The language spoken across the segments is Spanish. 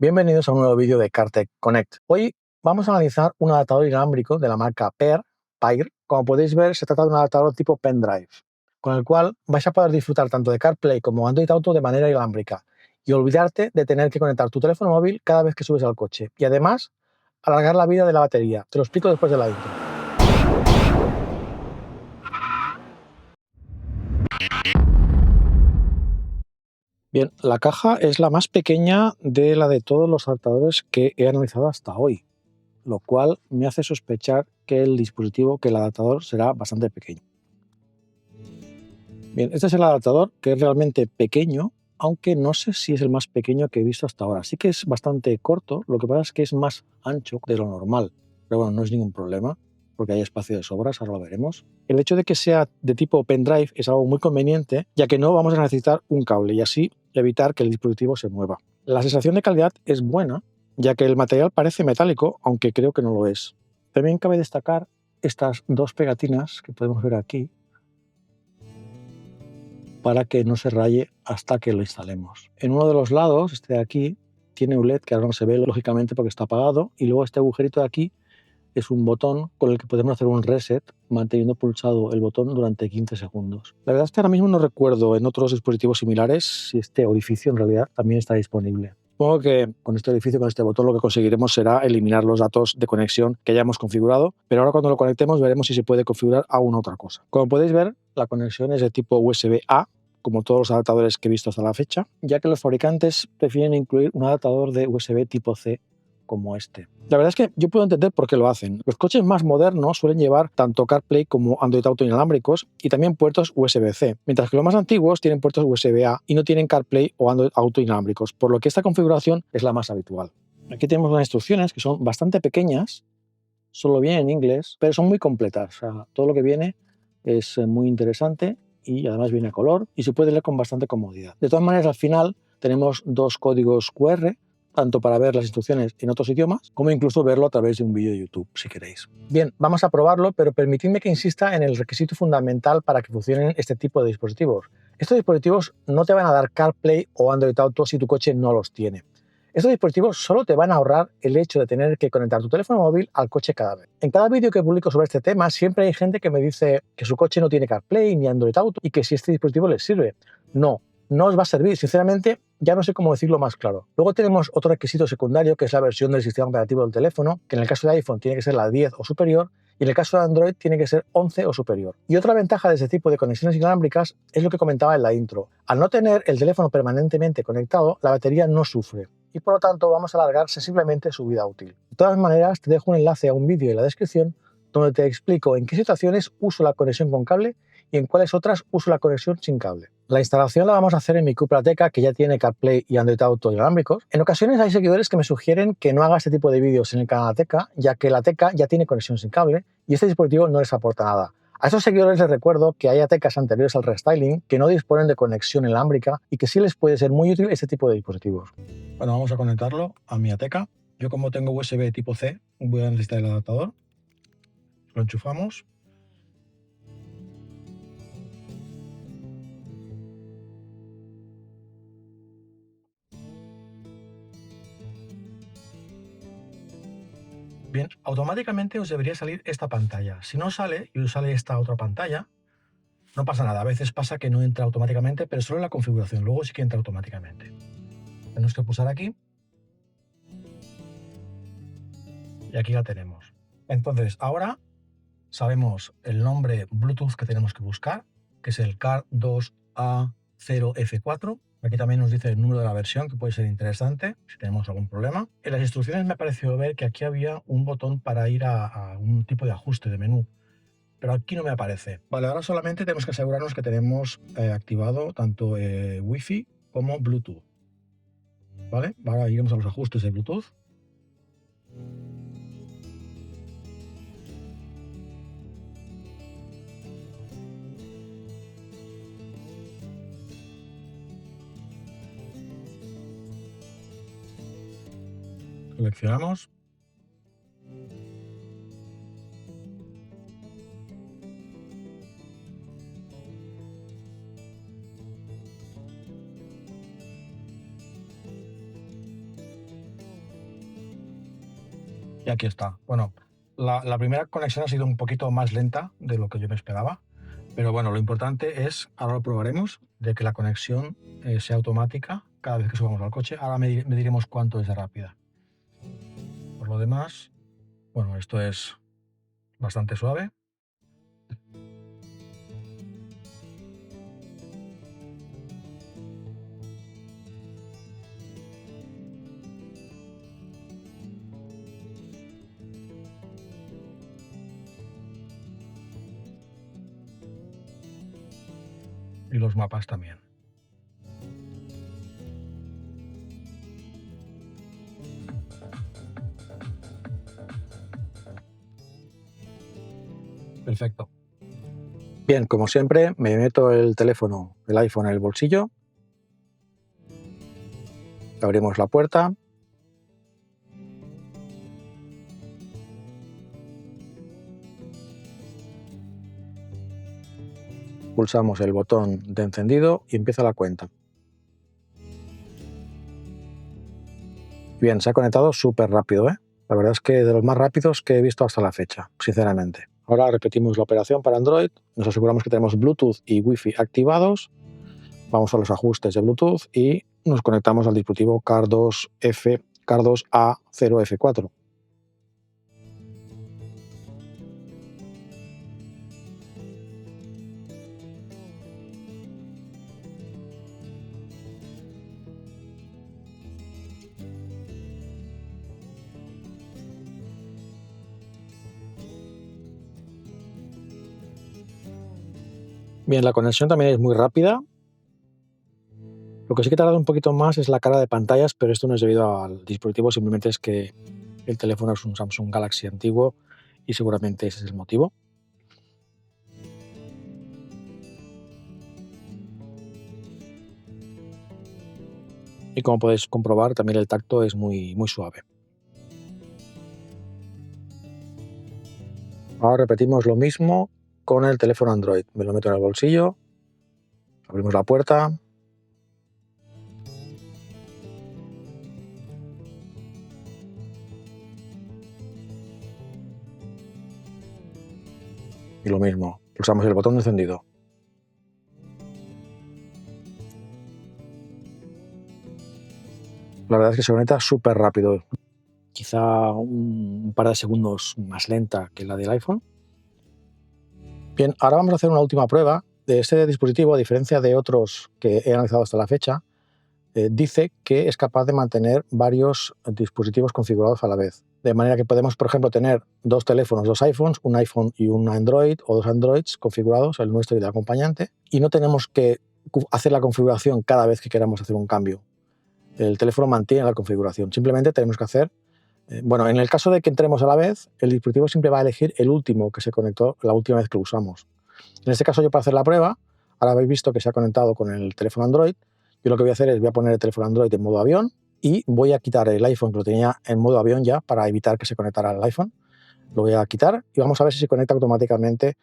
Bienvenidos a un nuevo vídeo de CarTech Connect. Hoy vamos a analizar un adaptador inalámbrico de la marca Pair. Como podéis ver, se trata de un adaptador tipo pendrive, con el cual vais a poder disfrutar tanto de CarPlay como Android Auto de manera inalámbrica y olvidarte de tener que conectar tu teléfono móvil cada vez que subes al coche. Y además, alargar la vida de la batería. Te lo explico después de la intro. Bien, la caja es la más pequeña de la de todos los adaptadores que he analizado hasta hoy, lo cual me hace sospechar que el adaptador será bastante pequeño. Bien, este es el adaptador, que es realmente pequeño, aunque no sé si es el más pequeño que he visto hasta ahora. Sí que es bastante corto, lo que pasa es que es más ancho de lo normal, pero bueno, no es ningún problema, porque hay espacio de sobras, ahora lo veremos. El hecho de que sea de tipo pendrive es algo muy conveniente, ya que no vamos a necesitar un cable y así evitar que el dispositivo se mueva. La sensación de calidad es buena, ya que el material parece metálico, aunque creo que no lo es. También cabe destacar estas dos pegatinas que podemos ver aquí, para que no se raye hasta que lo instalemos. En uno de los lados, este de aquí, tiene un LED que ahora no se ve lógicamente porque está apagado, y luego este agujerito de aquí es un botón con el que podemos hacer un reset manteniendo pulsado el botón durante 15 segundos. La verdad es que ahora mismo no recuerdo en otros dispositivos similares si este orificio en realidad también está disponible. Supongo que con este orificio, con este botón, lo que conseguiremos será eliminar los datos de conexión que hayamos configurado, pero ahora cuando lo conectemos veremos si se puede configurar alguna otra cosa. Como podéis ver, la conexión es de tipo USB-A, como todos los adaptadores que he visto hasta la fecha, ya que los fabricantes prefieren incluir un adaptador de USB tipo C como este. La verdad es que yo puedo entender por qué lo hacen. Los coches más modernos suelen llevar tanto CarPlay como Android Auto inalámbricos y también puertos USB-C, mientras que los más antiguos tienen puertos USB-A y no tienen CarPlay o Android Auto inalámbricos, por lo que esta configuración es la más habitual. Aquí tenemos unas instrucciones que son bastante pequeñas, solo vienen en inglés, pero son muy completas. O sea, todo lo que viene es muy interesante y además viene a color y se puede leer con bastante comodidad. De todas maneras, al final tenemos dos códigos QR, tanto para ver las instrucciones en otros idiomas, como incluso verlo a través de un vídeo de YouTube, si queréis. Bien, vamos a probarlo, pero permitidme que insista en el requisito fundamental para que funcionen este tipo de dispositivos. Estos dispositivos no te van a dar CarPlay o Android Auto si tu coche no los tiene. Estos dispositivos solo te van a ahorrar el hecho de tener que conectar tu teléfono móvil al coche cada vez. En cada vídeo que publico sobre este tema siempre hay gente que me dice que su coche no tiene CarPlay ni Android Auto y que si este dispositivo les sirve. No os va a servir. Sinceramente, ya no sé cómo decirlo más claro. Luego tenemos otro requisito secundario, que es la versión del sistema operativo del teléfono, que en el caso de iPhone tiene que ser la 10 o superior, y en el caso de Android tiene que ser 11 o superior. Y otra ventaja de este tipo de conexiones inalámbricas es lo que comentaba en la intro. Al no tener el teléfono permanentemente conectado, la batería no sufre y por lo tanto vamos a alargar sensiblemente su vida útil. De todas maneras, te dejo un enlace a un vídeo en la descripción donde te explico en qué situaciones uso la conexión con cable y en cuáles otras uso la conexión sin cable. La instalación la vamos a hacer en mi Cupra Ateca, que ya tiene CarPlay y Android Auto inalámbricos. En ocasiones hay seguidores que me sugieren que no haga este tipo de vídeos en el canal Ateca, ya que la Ateca ya tiene conexión sin cable y este dispositivo no les aporta nada. A estos seguidores les recuerdo que hay Atecas anteriores al restyling que no disponen de conexión inalámbrica y que sí les puede ser muy útil este tipo de dispositivos. Bueno, vamos a conectarlo a mi Ateca. Yo, como tengo USB tipo C, voy a necesitar el adaptador. Lo enchufamos. Bien, automáticamente os debería salir esta pantalla. Si no sale y os sale esta otra pantalla, no pasa nada. A veces pasa que no entra automáticamente, pero solo en la configuración. Luego sí que entra automáticamente. Tenemos que pulsar aquí y aquí la tenemos. Entonces, ahora sabemos el nombre Bluetooth que tenemos que buscar, que es el CAR2A0F4. Aquí también nos dice el número de la versión, que puede ser interesante si tenemos algún problema. En las instrucciones me pareció ver que aquí había un botón para ir a un tipo de ajuste de menú, pero aquí no me aparece. Vale, ahora solamente tenemos que asegurarnos que tenemos activado tanto Wi-Fi como Bluetooth. Vale, ahora iremos a los ajustes de Bluetooth. Seleccionamos. Y aquí está. Bueno, la primera conexión ha sido un poquito más lenta de lo que yo me esperaba, pero bueno, lo importante es, ahora lo probaremos, de que la conexión sea automática cada vez que subamos al coche. Ahora mediremos cuánto es de rápida. Por lo demás, bueno, esto es bastante suave. Y los mapas también. Perfecto. Bien, como siempre, me meto el teléfono, el iPhone en el bolsillo. Abrimos la puerta. Pulsamos el botón de encendido y empieza la cuenta. Bien, se ha conectado súper rápido, ¿eh? La verdad es que de los más rápidos que he visto hasta la fecha, sinceramente. Ahora repetimos la operación para Android, nos aseguramos que tenemos Bluetooth y Wi-Fi activados, vamos a los ajustes de Bluetooth y nos conectamos al dispositivo Car2A0F4. Bien, la conexión también es muy rápida. Lo que sí que tarda un poquito más es la carga de pantallas, pero esto no es debido al dispositivo, simplemente es que el teléfono es un Samsung Galaxy antiguo y seguramente ese es el motivo. Y como podéis comprobar, también el tacto es muy suave. Ahora repetimos lo mismo con el teléfono Android. Me lo meto en el bolsillo, abrimos la puerta. Y lo mismo, pulsamos el botón de encendido. La verdad es que se conecta súper rápido. Quizá un par de segundos más lenta que la del iPhone. Bien, ahora vamos a hacer una última prueba de este dispositivo. A diferencia de otros que he analizado hasta la fecha, dice que es capaz de mantener varios dispositivos configurados a la vez. De manera que podemos, por ejemplo, tener dos teléfonos, dos iPhones, un iPhone y un Android, o dos Androids configurados, el nuestro y el acompañante, y no tenemos que hacer la configuración cada vez que queramos hacer un cambio. El teléfono mantiene la configuración. Simplemente tenemos que hacer, bueno, en el caso de que entremos a la vez, el dispositivo siempre va a elegir el último que se conectó la última vez que lo usamos. En este caso, yo para hacer la prueba, ahora habéis visto que se ha conectado con el teléfono Android. Yo lo que voy a hacer es voy a poner el teléfono Android en modo avión y voy a quitar el iPhone, que lo tenía en modo avión ya, para evitar que se conectara al iPhone. Lo voy a quitar y vamos a ver si se conecta automáticamente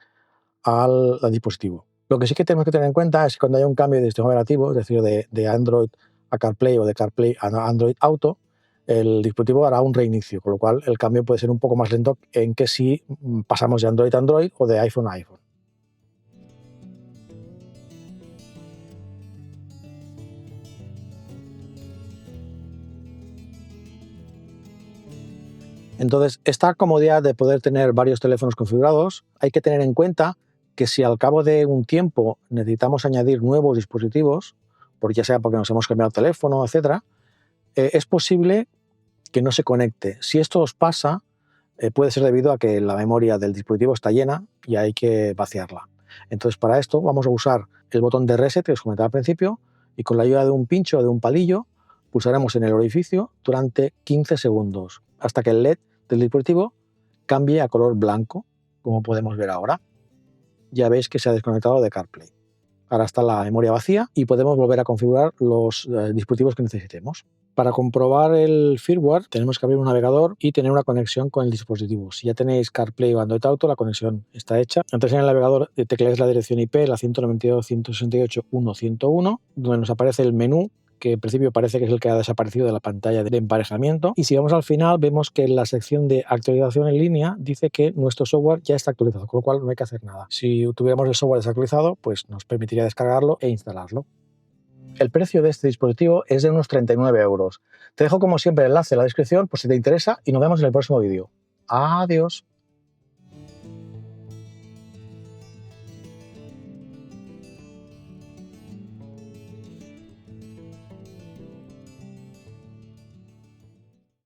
al dispositivo. Lo que sí que tenemos que tener en cuenta es que cuando haya un cambio de sistema operativo, es decir, de Android a CarPlay o de CarPlay a Android Auto, el dispositivo hará un reinicio, con lo cual el cambio puede ser un poco más lento en que si pasamos de Android a Android o de iPhone a iPhone. Entonces, esta comodidad de poder tener varios teléfonos configurados, hay que tener en cuenta que si al cabo de un tiempo necesitamos añadir nuevos dispositivos, ya sea porque nos hemos cambiado el teléfono, etc., es posible que no se conecte. Si esto os pasa, puede ser debido a que la memoria del dispositivo está llena y hay que vaciarla. Entonces, para esto vamos a usar el botón de reset que os comentaba al principio y con la ayuda de un pincho o de un palillo pulsaremos en el orificio durante 15 segundos hasta que el LED del dispositivo cambie a color blanco, como podemos ver ahora. Ya veis que se ha desconectado de CarPlay. Ahora está la memoria vacía y podemos volver a configurar los dispositivos que necesitemos. Para comprobar el firmware tenemos que abrir un navegador y tener una conexión con el dispositivo. Si ya tenéis CarPlay o Android Auto, la conexión está hecha. Entráis en el navegador, tecleáis la dirección IP, la 192.168.1.101, donde nos aparece el menú que en principio parece que es el que ha desaparecido de la pantalla de emparejamiento. Y si vamos al final, vemos que en la sección de actualización en línea dice que nuestro software ya está actualizado, con lo cual no hay que hacer nada. Si tuviéramos el software desactualizado, pues nos permitiría descargarlo e instalarlo. El precio de este dispositivo es de unos 39 euros. Te dejo como siempre el enlace en la descripción por si te interesa y nos vemos en el próximo vídeo. Adiós.